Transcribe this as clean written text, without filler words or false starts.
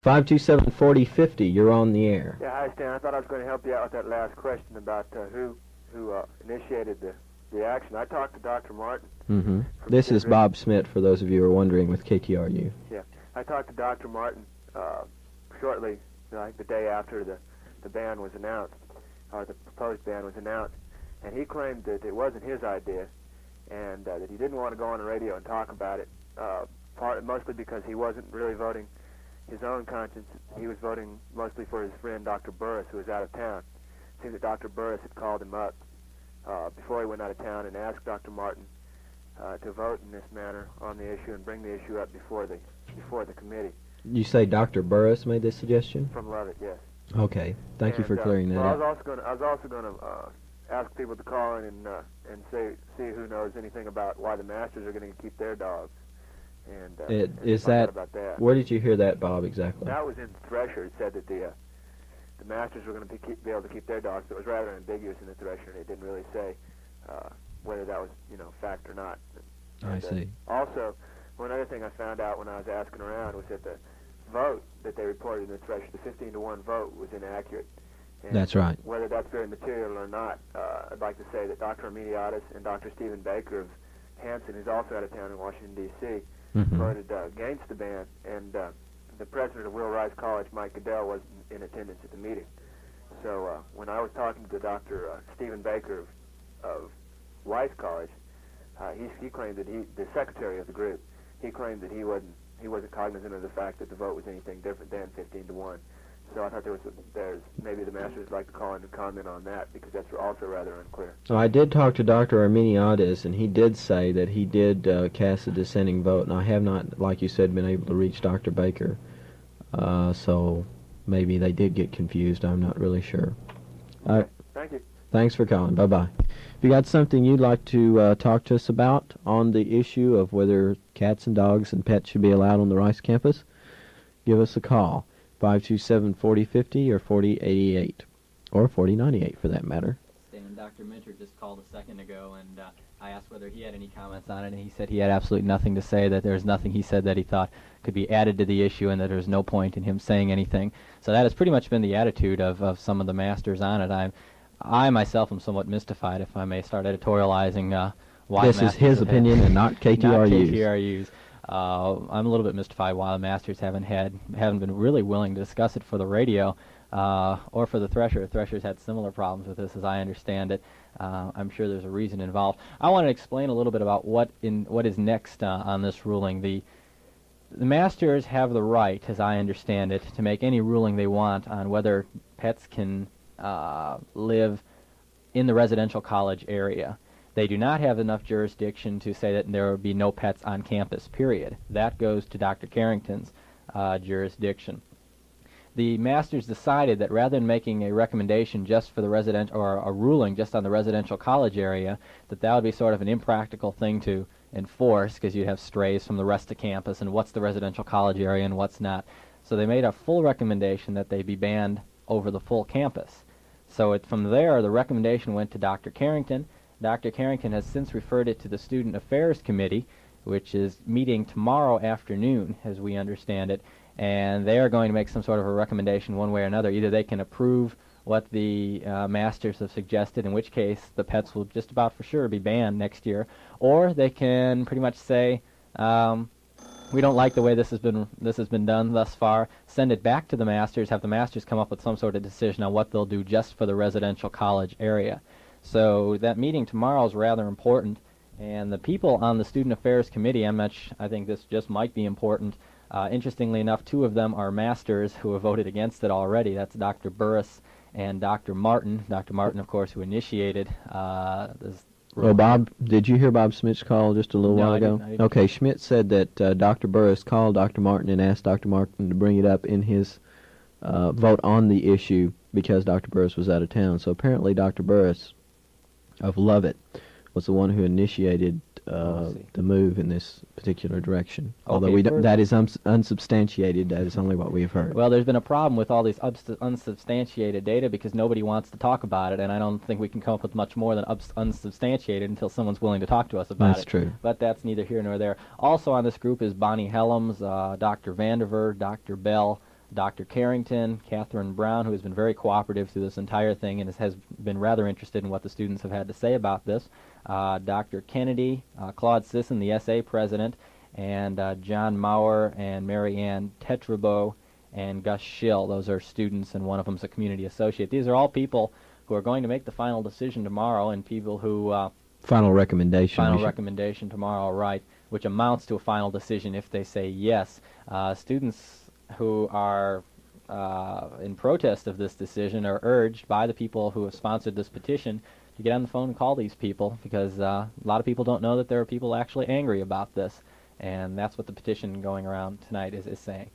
527-4050, you're on the air. Yeah, hi Stan. I thought I was going to help you out with that last question about who initiated the action. I talked to Dr. Martin. Mm-hmm. This is Bob Smith, for those of you who are wondering, with KTRU. Yeah, I talked to Dr. Martin shortly, like the day after the ban was announced, or the proposed ban was announced, and he claimed that it wasn't his idea, and that he didn't want to go on the radio and talk about it, mostly because he wasn't really voting his own conscience. He was voting mostly for his friend Dr. Burris, who was out of town. It seemed that Dr. Burris had called him up before he went out of town and asked Dr. Martin to vote in this manner on the issue and bring the issue up before the committee. You say Dr. Burris made this suggestion? From Lovett, yes. Okay, thank you for clearing that up. I was also going to ask people to call in and see who knows anything about why the Masters are going to keep their dogs. And is that, about that. Where did you hear that, Bob, exactly? That was in Thresher. It said that the Masters were going to be able to keep their dogs. So it was rather ambiguous in the Thresher, and it didn't really say whether that was, fact or not. I see. Also, one other thing I found out when I was asking around was that the vote that they reported in the Thresher, the 15-to-1 vote, was inaccurate. And that's right. Whether that's very material or not, I'd like to say that Dr. Ameliatis and Dr. Stephen Baker of Hanson, who's also out of town in Washington, D.C., voted against the ban, and the president of Will Rice College, Mike Goodell, wasn't in attendance at the meeting. So when I was talking to Dr. Stephen Baker of Rice College, he claimed that the secretary of the group, he claimed that he wasn't cognizant of the fact that the vote was anything different than 15-to-1. So I thought there's maybe the Masters would like to call in and comment on that, because that's also rather unclear. So I did talk to Dr. Arminiadis, and he did say that he did cast a dissenting vote, and I have not, like you said, been able to reach Dr. Baker. So maybe they did get confused. I'm not really sure. Okay. Thank you. Thanks for calling. Bye-bye. If you got something you'd like to talk to us about on the issue of whether cats and dogs and pets should be allowed on the Rice campus, give us a call. 527-4050 or 4088, or 4098 for that matter. And Dr. Minter just called a second ago, and I asked whether he had any comments on it, and he said he had absolutely nothing to say, that there's nothing he said that he thought could be added to the issue, and that there's no point in him saying anything. So that has pretty much been the attitude of some of the Masters on it. I myself am somewhat mystified, if I may start editorializing why this is his opinion and not KTRU's. Not KTRU's. I'm a little bit mystified why the Masters haven't been really willing to discuss it for the radio or for the Thresher. Thresher's had similar problems with this, as I understand it. I'm sure there's a reason involved. I want to explain a little bit about what is next on this ruling. The Masters have the right, as I understand it, to make any ruling they want on whether pets can live in the residential college area. They do not have enough jurisdiction to say that there will be no pets on campus, period. That goes to Dr. Carrington's jurisdiction. The Masters decided that rather than making a recommendation just for the residential, or a ruling just on the residential college area, that would be sort of an impractical thing to enforce, because you'd have strays from the rest of campus, and what's the residential college area and what's not. So they made a full recommendation that they be banned over the full campus. So from there, the recommendation went to Dr. Carrington. Dr. Carrington has since referred it to the Student Affairs Committee, which is meeting tomorrow afternoon, as we understand it, and they are going to make some sort of a recommendation one way or another. Either they can approve what the Masters have suggested, in which case the pets will just about for sure be banned next year, or they can pretty much say, we don't like the way this has been done thus far, send it back to the Masters, have the Masters come up with some sort of decision on what they'll do just for the residential college area. So that meeting tomorrow is rather important, and the people on the Student Affairs Committee, I think this just might be important. Interestingly enough, two of them are Masters who have voted against it already. That's Dr. Burris and Dr. Martin. Dr. Martin, of course, who initiated this. Well, Bob, did you hear Bob Schmidt's call just a little while ago? I didn't. Okay, Schmidt said that Dr. Burris called Dr. Martin and asked Dr. Martin to bring it up in his vote on the issue because Dr. Burris was out of town. So apparently Dr. Burris of Lovett was the one who initiated the move in this particular direction. Although that is unsubstantiated. That is only what we have heard. Well, there's been a problem with all these unsubstantiated data because nobody wants to talk about it, and I don't think we can come up with much more than unsubstantiated until someone's willing to talk to us about it. That's true. But that's neither here nor there. Also on this group is Bonnie Helms, Dr. Vandiver, Dr. Bell, Dr. Carrington, Catherine Brown, who has been very cooperative through this entire thing and has been rather interested in what the students have had to say about this, Dr. Kennedy, Claude Sisson, the SA president, and John Maurer and Mary Ann Tetrabo and Gus Schill. Those are students, and one of them is a community associate. These are all people who are going to make the final decision tomorrow, and people who Final recommendation. final recommendation tomorrow, right, which amounts to a final decision if they say yes. Students who are in protest of this decision are urged by the people who have sponsored this petition to get on the phone and call these people, because a lot of people don't know that there are people actually angry about this, and that's what the petition going around tonight is saying.